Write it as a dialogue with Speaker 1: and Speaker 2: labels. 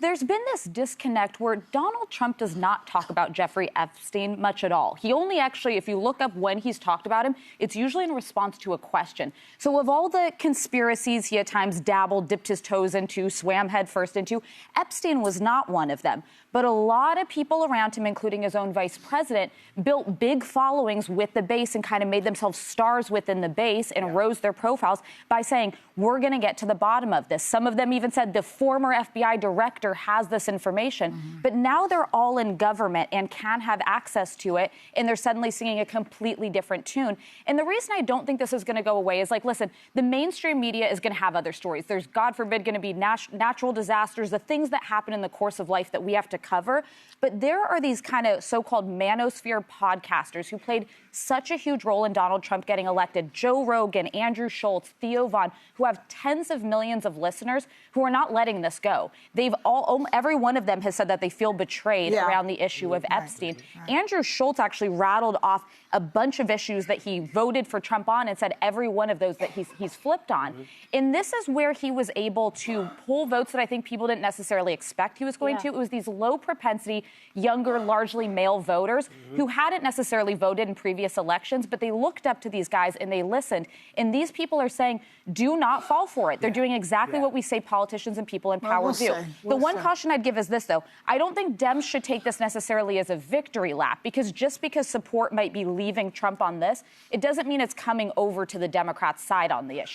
Speaker 1: there's been this disconnect where Donald Trump does not talk about Jeffrey Epstein much at all. He only actually, if you look up when he's talked about him, it's usually in response to a question. So of all the conspiracies he at times dabbled, dipped his toes into, swam headfirst into, Epstein was not one of them. But a lot of people around him, including his own vice president, built big followings with the base and kind of made themselves stars within the base and rose their profiles by saying, we're going to get to the bottom of this. Some of them even said the former FBI director has this information. But now they're all in government and can have access to it, and they're suddenly singing a completely different tune. And the reason I don't think this is going to go away is, like, listen, the mainstream media is going to have other stories. There's, God forbid, going to be natural disasters, the things that happen in the course of life that we have to cover. But there are these kind of so-called manosphere podcasters who played such a huge role in Donald Trump getting elected. Joe Rogan, Andrew Schultz, Theo Vaughn, who have tens of millions of listeners who are not letting this go. They've all, every one of them has said that they feel betrayed around the issue of Epstein. Andrew Schultz actually rattled off a bunch of issues that he voted for Trump on and said every one of those that he's flipped on. And this is where he was able to pull votes that I think people didn't necessarily expect he was going to. It was these low propensity, younger, largely male voters who hadn't necessarily voted in previous elections, but they looked up to these guys and they listened. And these people are saying, do not fall for it. They're doing exactly what we say politicians and people in power do. The one caution I'd give is this, though. I don't think Dems should take this necessarily as a victory lap, because just because support might be leaving Trump on this, it doesn't mean it's coming over to the Democrats' side on the issue.